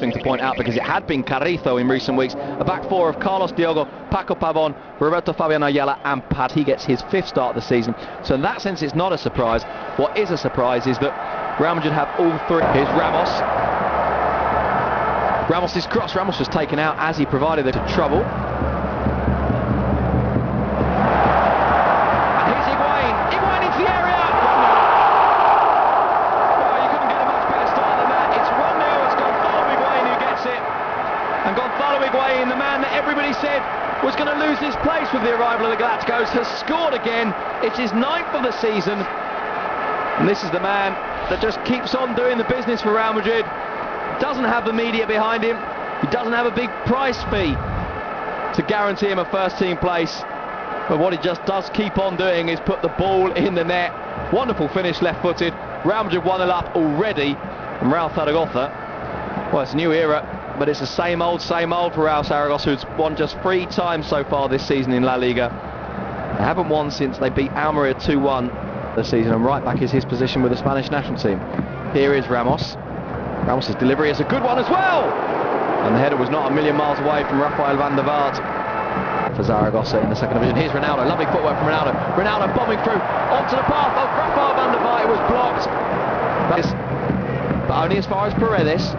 thing to point out, because it had been Carrizo in recent weeks. A back four of Carlos Diogo, Paco Pavon, Roberto Fabian Ayala and Pat. He gets his 5th start of the season. So in that sense it's not a surprise. What is a surprise is that Real Madrid have all 3. Here's Ramos. Ramos' cross. Ramos was taken out as he provided it to trouble. And Gonzalo Higuain, the man that everybody said was going to lose his place with the arrival of the Galacticos, has scored again. It's his 9th of the season. And this is the man that just keeps on doing the business for Real Madrid. Doesn't have the media behind him. He doesn't have a big price fee to guarantee him a first-team place. But what he just does keep on doing is put the ball in the net. Wonderful finish, left-footed. Real Madrid 1-0 up already from Real Zaragoza. Well, it's a new era, but it's the same old for Real Zaragoza, who's won just 3 times so far this season in La Liga. They haven't won since they beat Almeria 2-1 this season, and right back is his position with the Spanish national team. Here is Ramos. Ramos' delivery is a good one as well! And the header was not a million miles away from Rafael van der Vaart for Zaragoza in the 2nd division. Here's Ronaldo, lovely footwork from Ronaldo. Ronaldo bombing through onto the path of Rafael van der Vaart. It was blocked. But only as far as Paredes.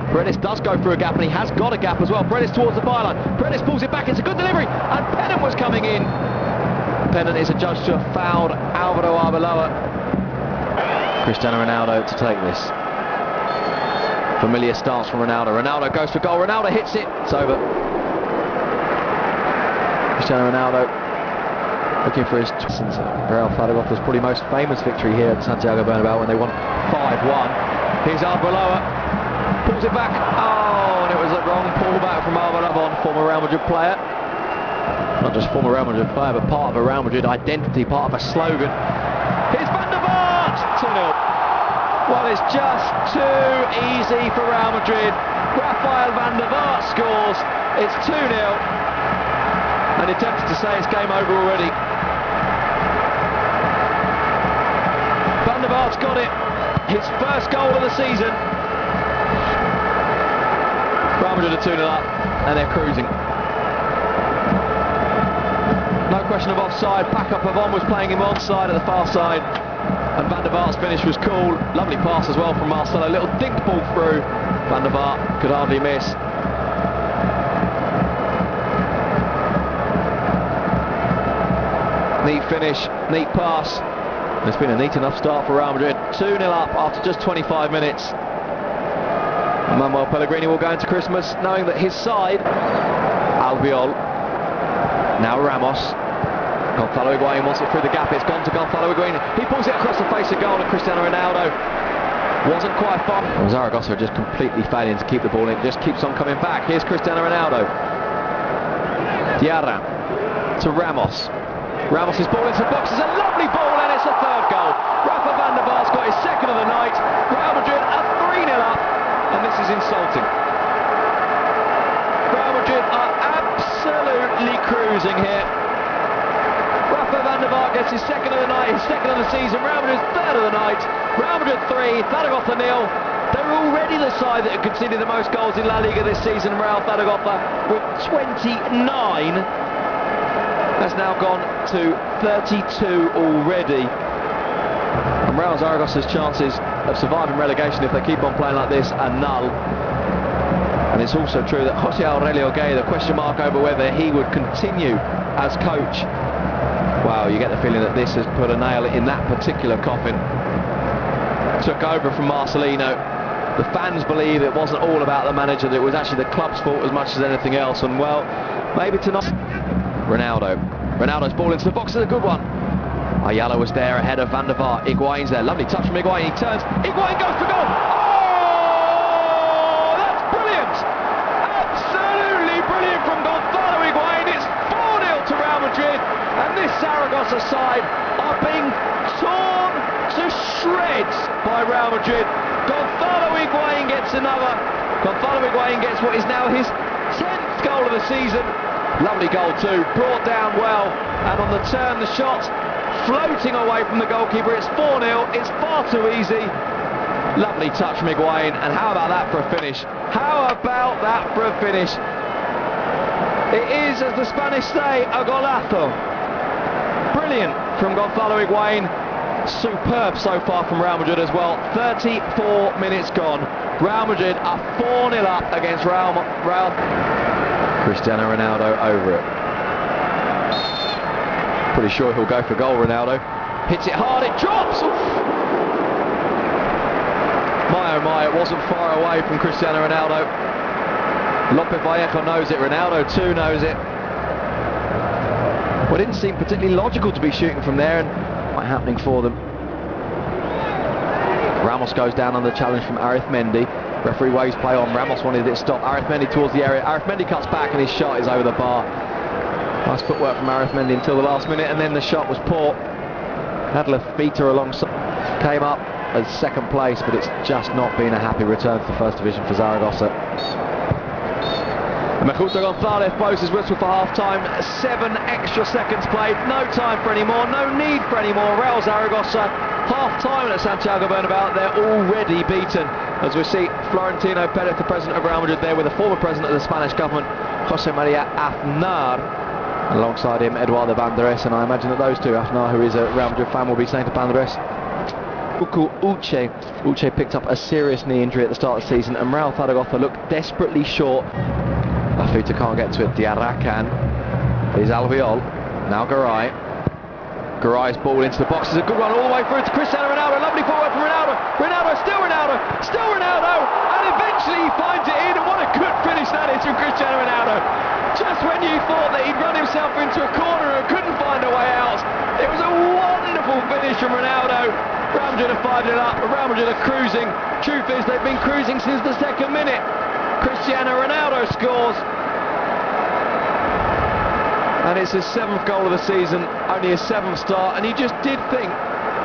Paredes does go through a gap, and he has got a gap as well. Paredes towards the byline. Paredes pulls it back. It's a good delivery, and Pennant was coming in. Pennant is adjudged to have fouled Alvaro Arbeloa. Cristiano Ronaldo to take this. Familiar stance from Ronaldo. Ronaldo goes for goal. Ronaldo hits it. It's over. Cristiano Ronaldo looking for his Real Zaragoza's probably most famous victory here at Santiago Bernabeu when they won 5-1. Here's Arbeloa. Pulls it back. Oh, and it was a wrong pullback from Arbeloa, former Real Madrid player. Not just former Real Madrid player, but part of a Real Madrid identity, part of a slogan. Here's Van der Vaart! 2-0. Well, it's just too easy for Real Madrid. Rafael van der Vaart scores. It's 2-0. And you're tempted to say it's game over already. Van der Vaart's got it. His 1st goal of the season. Real Madrid are 2-0 up, and they're cruising. No question of offside. Paco Pavon was playing him onside at the far side, and Van der Vaart's finish was cool. Lovely pass as well from Marcelo. Little dink ball through. Van der Vaart could hardly miss. Neat finish, neat pass. It's been a neat enough start for Real Madrid. 2-0 up after just 25 minutes. Manuel Pellegrini will go into Christmas knowing that his side, Albiol, now Ramos. Gonzalo Higuain wants it through the gap. It's gone to Gonzalo Higuain. He pulls it across the face of goal, and Cristiano Ronaldo wasn't quite far. Zaragoza are just completely failing to keep the ball in. Just keeps on coming back. Here's Cristiano Ronaldo. Diarra to Ramos. Ramos' ball into the box. It's a lovely ball, and it's a 3rd goal. Rafa van der Vaart's got his 2nd of the night. Real Madrid are 3-0 up. And this is insulting. Real Madrid are absolutely cruising here. Rafa van der Vaart gets his 2nd of the night, his 2nd of the season. Real Madrid's 3rd of the night. Real Madrid 3, Zaragoza 0. They're already the side that have conceded the most goals in La Liga this season. Real Zaragoza with 29 has now gone to 32 already. And Real Zaragoza's chances of surviving relegation, if they keep on playing like this, are null. And it's also true that Jose Aurelio Gay, the question mark over whether he would continue as coach. Wow, you get the feeling that this has put a nail in that particular coffin. Took over from Marcelino. The fans believe it wasn't all about the manager, that it was actually the club's fault as much as anything else. And well, maybe tonight. Ronaldo's ball into the box is a good one. Ayala was there ahead of Van der Vaart. Higuain's there. Lovely touch from Higuain. He turns. Higuain goes for goal. Oh, that's brilliant. Absolutely brilliant from Gonzalo Higuain. It's 4-0 to Real Madrid. And this Zaragoza side are being torn to shreds by Real Madrid. Gonzalo Higuain gets another. Gonzalo Higuain gets what is now his 10th goal of the season. Lovely goal too, brought down well, and on the turn, the shot floating away from the goalkeeper. It's 4-0, it's far too easy. Lovely touch from Higuain, and how about that for a finish? How about that for a finish? It is, as the Spanish say, a golazo. Brilliant from Gonzalo Higuain. Superb so far from Real Madrid as well. 34 minutes gone. Real Madrid are 4-0 up against Real. Cristiano Ronaldo over it. Pretty sure he'll go for goal, Ronaldo. Hits it hard, it drops! Oof. My oh my, it wasn't far away from Cristiano Ronaldo. López Vallejo knows it, Ronaldo too knows it. Well, it didn't seem particularly logical to be shooting from there, and quite happening for them. Ramos goes down on the challenge from Arizmendi. Referee waves play on. Ramos wanted it stopped. Arizmendi towards the area. Arizmendi cuts back and his shot is over the bar. Nice footwork from Arizmendi until the last minute, and then the shot was poor. Had Lafita alongside. Came up as second place, but it's just not been a happy return to the first division for Zaragoza. Mejuto Gonzalez blows his whistle for half-time. 7 extra seconds played. No time for any more. No need for any more. Real Zaragoza, half-time at Santiago Bernabéu. They're already beaten. As we see Florentino Perez, the president of Real Madrid, there with the former president of the Spanish government, José María Aznar. Alongside him, Eduardo Banderas, and I imagine that those two, Aznar, who is a Real Madrid fan, will be saying to Banderas. Uche picked up a serious knee injury at the start of the season, and Real Zaragoza looked desperately short. Lafuta can't get to it. Diarracan is Albiol. Now Garay. Garay's ball into the box is a good one all the way through to Cristiano Ronaldo. Lovely forward from Ronaldo. Ronaldo, still Ronaldo, still Ronaldo, and eventually he finds it in. And what a good finish that is from Cristiano Ronaldo. Just when you thought that he'd run himself into a corner and couldn't find a way out, it was a wonderful finish from Ronaldo. Real Madrid are 5-0 up. Real Madrid are cruising. Truth is, they've been cruising since the second minute. Cristiano Ronaldo scores, and it's his 7th goal of the season, only his 7th start, and he just did think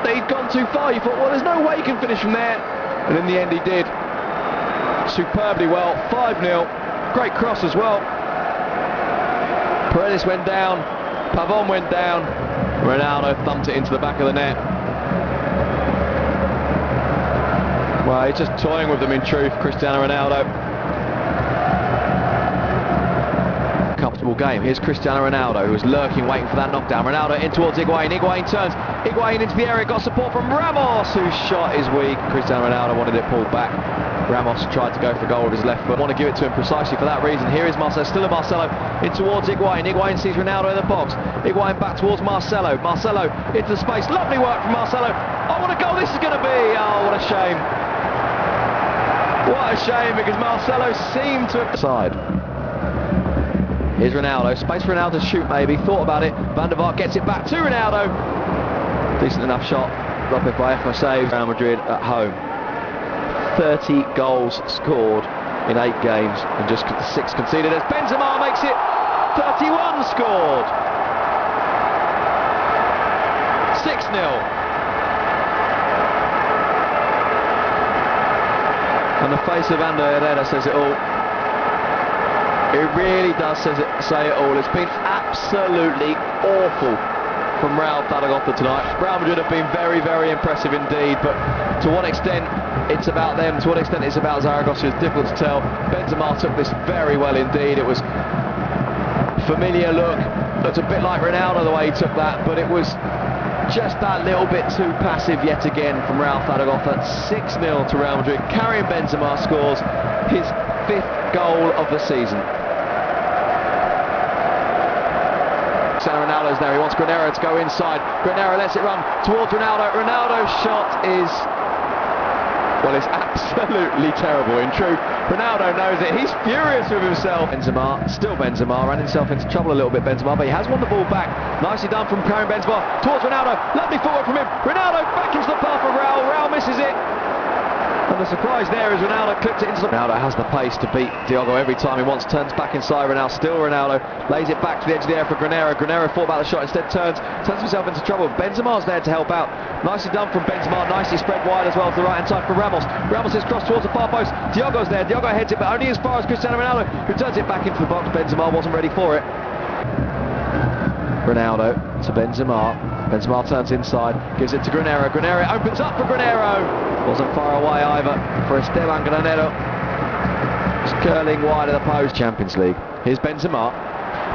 that he'd gone too far. You thought, well, there's no way he can finish from there, and in the end he did superbly well. 5-0, great cross as well. Paredes went down, Pavón went down, Ronaldo thumped it into the back of the net. Well, he's just toying with them in truth, Cristiano Ronaldo. Comfortable game. Here's Cristiano Ronaldo, who's lurking, waiting for that knockdown. Ronaldo in towards Higuain. Higuain turns. Higuain into the area. Got support from Ramos, whose shot is weak. Cristiano Ronaldo wanted it pulled back. Ramos tried to go for goal with his left foot. Want to give it to him precisely for that reason. Here is Marcelo, still a Marcelo, in towards Higuain. Higuain sees Ronaldo in the box. Higuain back towards Marcelo. Marcelo into the space. Lovely work from Marcelo. Oh, what a goal this is going to be. Oh, what a shame. What a shame, because Marcelo seemed to have... Side. Here's Ronaldo, space for Ronaldo to shoot maybe, thought about it, Van der Vaart gets it back to Ronaldo. Decent enough shot, López Vallejo saves. Real Madrid at home. 30 goals scored in 8 games and just 6 conceded as Benzema makes it 31 scored. 6-0. And the face of Ander Herrera says it all. It really does say it all. It's been absolutely awful from Real Zaragoza tonight. Real Madrid have been very, very impressive indeed, but to what extent it's about them, to what extent it's about Zaragoza is difficult to tell. Benzema took this very well indeed. It was familiar look, looked a bit like Ronaldo the way he took that, but it was just that little bit too passive yet again from Real Zaragoza. 6-0 to Real Madrid. Karim Benzema scores his 5th goal of the season. Cristiano Ronaldo's there, he wants Granero to go inside. Granero lets it run towards Ronaldo. Ronaldo's shot is, well, it's absolutely terrible in truth. Ronaldo knows it, he's furious with himself. Benzema, still Benzema, ran himself into trouble a little bit, Benzema, but he has won the ball back. Nicely done from Karim Benzema towards Ronaldo. Lovely forward from him. Ronaldo back into the path of Raul. Raul misses it. And the surprise there is Ronaldo clipped it into the... Ronaldo has the pace to beat Diogo every time he wants, turns back inside Ronaldo, still Ronaldo, lays it back to the edge of the area for Granero. Granero thought about the shot, instead turns himself into trouble. Benzema's there to help out. Nicely done from Benzema, nicely spread wide as well to the right hand side for Ramos. Ramos is crossed towards the far post. Diogo's there, Diogo heads it, but only as far as Cristiano Ronaldo, who turns it back into the box. Benzema wasn't ready for it. Ronaldo to Benzema. Benzema turns inside, gives it to Granero. Granero opens up for Granero. Wasn't far away either for Esteban Granero. Just curling wide of the post. Champions League. Here's Benzema.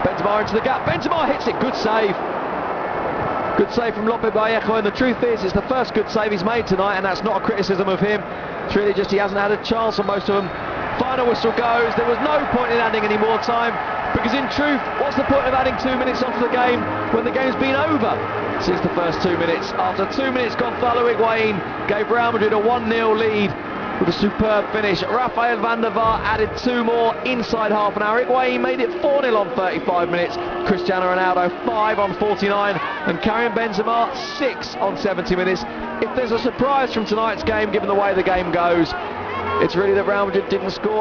Benzema into the gap. Benzema hits it. Good save. Good save from Lope Vallejo, and the truth is, it's the first good save he's made tonight, and that's not a criticism of him. It's really just he hasn't had a chance on most of them. Final whistle goes. There was no point in adding any more time, because in truth, what's the point of adding 2 minutes onto the game when the game's been over since the first 2 minutes? After 2 minutes, Gonzalo Higuain gave Real Madrid a 1-0 lead with a superb finish. Rafael van der Vaart added 2 more inside half an hour. Higuain made it 4-0 on 35 minutes. Cristiano Ronaldo 5 on 49, and Karim Benzema 6 on 70 minutes. If there's a surprise from tonight's game, given the way the game goes, it's really that Real Madrid didn't score.